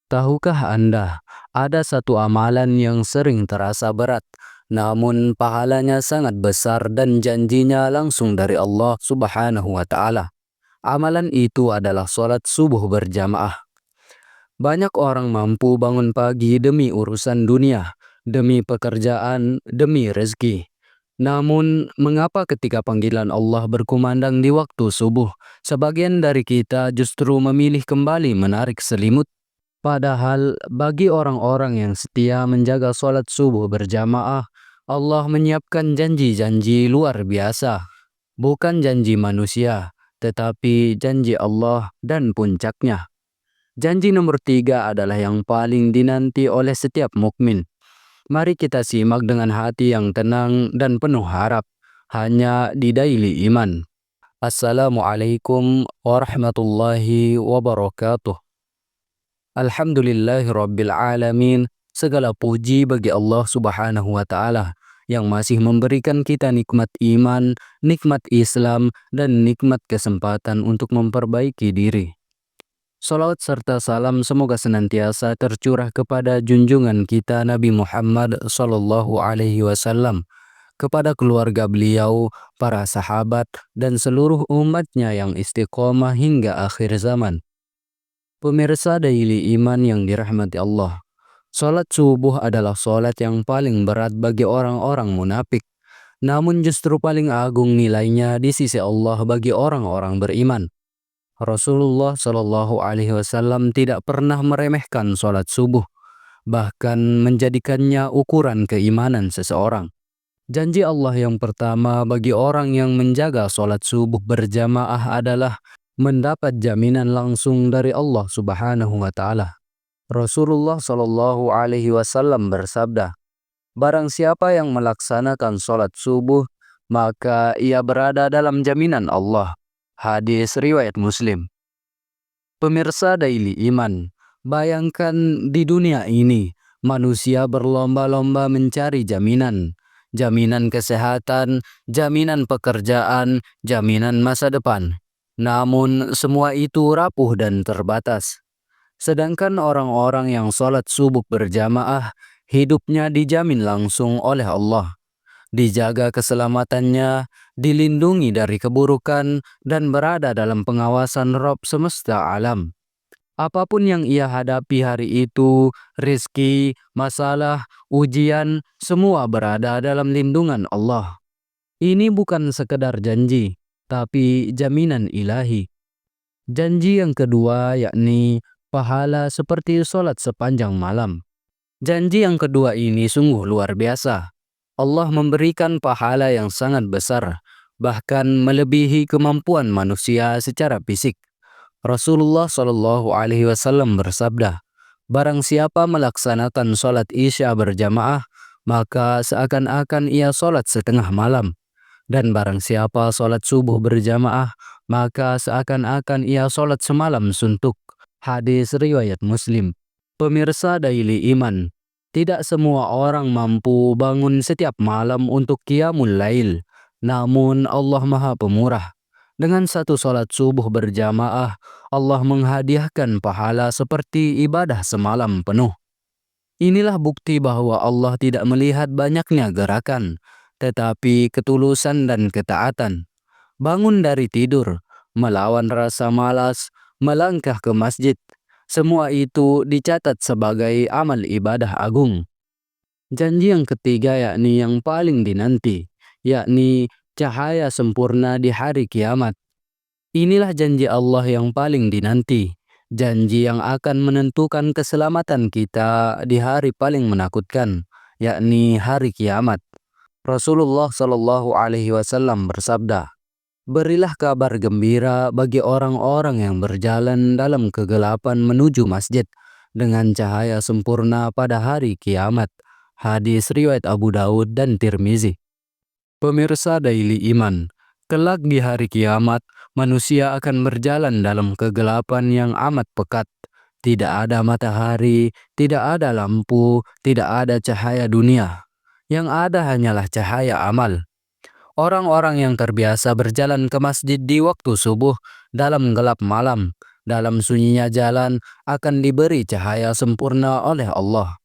Tahukah Anda, ada satu amalan yang sering terasa berat, namun pahalanya sangat besar dan janjinya langsung dari Allah Subhanahu wa Ta'ala. Amalan itu adalah sholat subuh berjamaah. Banyak orang mampu bangun pagi demi urusan dunia, demi pekerjaan, demi rezeki. Namun, mengapa ketika panggilan Allah berkumandang di waktu subuh, sebagian dari kita justru memilih kembali menarik selimut? Padahal bagi orang-orang yang setia menjaga sholat subuh berjamaah, Allah menyiapkan janji-janji luar biasa. Bukan janji manusia, tetapi janji Allah dan puncaknya. Janji nomor 3 adalah yang paling dinanti oleh setiap mukmin. Mari kita simak dengan hati yang tenang dan penuh harap. Hanya di Daily Iman. Assalamualaikum warahmatullahi wabarakatuh. Alhamdulillahirabbil alamin. Segala puji bagi Allah Subhanahu wa Ta'ala yang masih memberikan kita nikmat iman, nikmat Islam, dan nikmat kesempatan untuk memperbaiki diri. Salawat serta salam semoga senantiasa tercurah kepada junjungan kita Nabi Muhammad sallallahu alaihi wasallam, kepada keluarga beliau, para sahabat, dan seluruh umatnya yang istiqomah hingga akhir zaman. Pemirsa Daily Iman yang dirahmati Allah, sholat subuh adalah sholat yang paling berat bagi orang-orang munafik. Namun justru paling agung nilainya di sisi Allah bagi orang-orang beriman. Rasulullah Shallallahu Alaihi Wasallam tidak pernah meremehkan sholat subuh, bahkan menjadikannya ukuran keimanan seseorang. Janji Allah yang pertama bagi orang yang menjaga sholat subuh berjamaah adalah mendapat jaminan langsung dari Allah Subhanahu wa Ta'ala. Rasulullah Shallallahu Alaihi Wasallam bersabda, "Barang siapa yang melaksanakan sholat subuh, maka ia berada dalam jaminan Allah." Hadis riwayat Muslim. Pemirsa Daily Iman, bayangkan di dunia ini manusia berlomba-lomba mencari jaminan. Jaminan kesehatan, jaminan pekerjaan, jaminan masa depan. Namun semua itu rapuh dan terbatas. Sedangkan orang-orang yang sholat subuh berjamaah, hidupnya dijamin langsung oleh Allah. Dijaga keselamatannya, dilindungi dari keburukan, dan berada dalam pengawasan Rabb semesta alam. Apapun yang ia hadapi hari itu, rizki, masalah, ujian, semua berada dalam lindungan Allah. Ini bukan sekedar janji, tapi jaminan ilahi. Janji yang kedua yakni pahala seperti sholat sepanjang malam. Janji yang kedua ini sungguh luar biasa. Allah memberikan pahala yang sangat besar, bahkan melebihi kemampuan manusia secara fisik. Rasulullah Shallallahu Alaihi Wasallam bersabda, "Barang siapa melaksanakan sholat isya berjamaah, maka seakan-akan ia sholat setengah malam. Dan barang siapa sholat subuh berjamaah, maka seakan-akan ia sholat semalam suntuk." Hadis riwayat Muslim. Pemirsa Daily Iman, tidak semua orang mampu bangun setiap malam untuk qiyamul lail. Namun Allah Maha Pemurah. Dengan satu sholat subuh berjamaah, Allah menghadiahkan pahala seperti ibadah semalam penuh. Inilah bukti bahwa Allah tidak melihat banyaknya gerakan, tetapi ketulusan dan ketaatan. Bangun dari tidur, melawan rasa malas, melangkah ke masjid, semua itu dicatat sebagai amal ibadah agung. Janji yang ketiga yakni yang paling dinanti, yakni cahaya sempurna di hari kiamat. Inilah janji Allah yang paling dinanti, janji yang akan menentukan keselamatan kita di hari paling menakutkan, yakni hari kiamat. Rasulullah Shallallahu Alaihi Wasallam bersabda, "Berilah kabar gembira bagi orang-orang yang berjalan dalam kegelapan menuju masjid dengan cahaya sempurna pada hari kiamat." Hadis riwayat Abu Daud dan Tirmizi. Pemirsa Daily Iman, kelak di hari kiamat, manusia akan berjalan dalam kegelapan yang amat pekat. Tidak ada matahari, tidak ada lampu, tidak ada cahaya dunia. Yang ada hanyalah cahaya amal. Orang-orang yang terbiasa berjalan ke masjid di waktu subuh dalam gelap malam, Dalam sunyinya jalan akan diberi cahaya sempurna oleh Allah.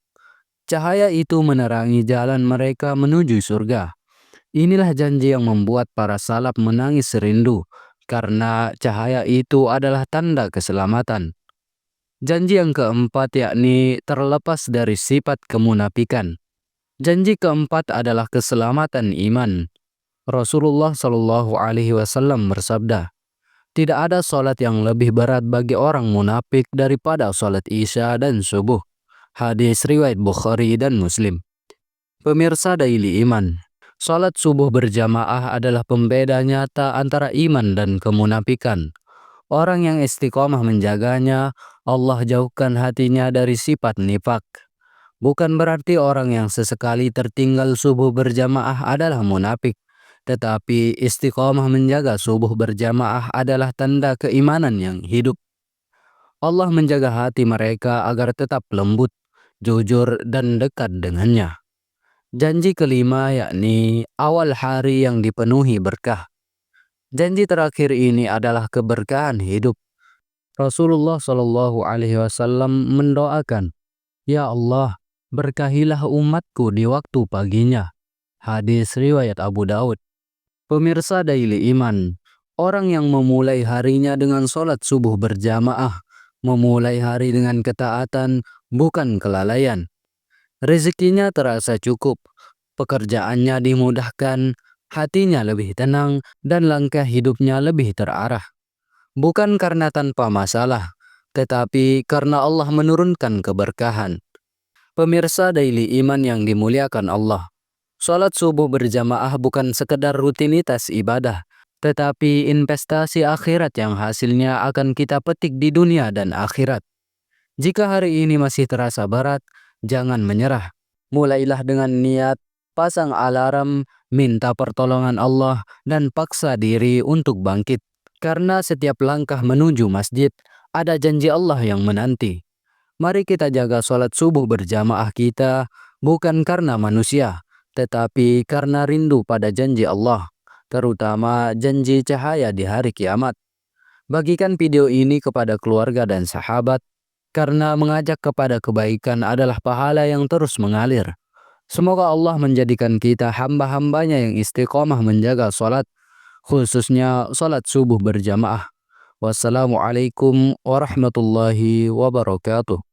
Cahaya itu menerangi jalan mereka menuju surga. Inilah janji yang membuat para salaf menangis rindu, karena cahaya itu adalah tanda keselamatan. Janji yang keempat yakni terlepas dari sifat kemunafikan. Janji keempat adalah keselamatan iman. Rasulullah Shallallahu Alaihi Wasallam bersabda, tidak ada sholat yang lebih berat bagi orang munafik daripada sholat Isya dan subuh. Hadis riwayat Bukhari dan Muslim. Pemirsa Daily Iman, sholat subuh berjamaah adalah pembeda nyata antara iman dan kemunafikan. Orang yang istiqomah menjaganya, Allah jauhkan hatinya dari sifat nifak. Bukan berarti orang yang sesekali tertinggal subuh berjamaah adalah munafik, tetapi istiqomah menjaga subuh berjamaah adalah tanda keimanan yang hidup. Allah menjaga hati mereka agar tetap lembut, jujur, dan dekat dengannya. Janji kelima yakni awal hari yang dipenuhi berkah. Janji terakhir ini adalah keberkahan hidup. Rasulullah Shallallahu Alaihi Wasallam mendoakan, "Ya Allah, berkahilah umatku di waktu paginya." Hadis riwayat Abu Daud. Pemirsa Daily Iman, orang yang memulai harinya dengan sholat subuh berjamaah, memulai hari dengan ketaatan, bukan kelalaian. Rezekinya terasa cukup, pekerjaannya dimudahkan, hatinya lebih tenang, dan langkah hidupnya lebih terarah. Bukan karena tanpa masalah, tetapi karena Allah menurunkan keberkahan. Pemirsa Daily Iman yang dimuliakan Allah, sholat subuh berjamaah bukan sekedar rutinitas ibadah, tetapi investasi akhirat yang hasilnya akan kita petik di dunia dan akhirat. Jika hari ini masih terasa berat, jangan menyerah. Mulailah dengan niat, pasang alarm, minta pertolongan Allah, dan paksa diri untuk bangkit. Karena setiap langkah menuju masjid, ada janji Allah yang menanti. Mari kita jaga sholat subuh berjamaah kita, bukan karena manusia, tetapi karena rindu pada janji Allah, terutama janji cahaya di hari kiamat. Bagikan video ini kepada keluarga dan sahabat, karena mengajak kepada kebaikan adalah pahala yang terus mengalir. Semoga Allah menjadikan kita hamba-hambanya yang istiqomah menjaga sholat, khususnya sholat subuh berjamaah. Wassalamualaikum warahmatullahi wabarakatuh.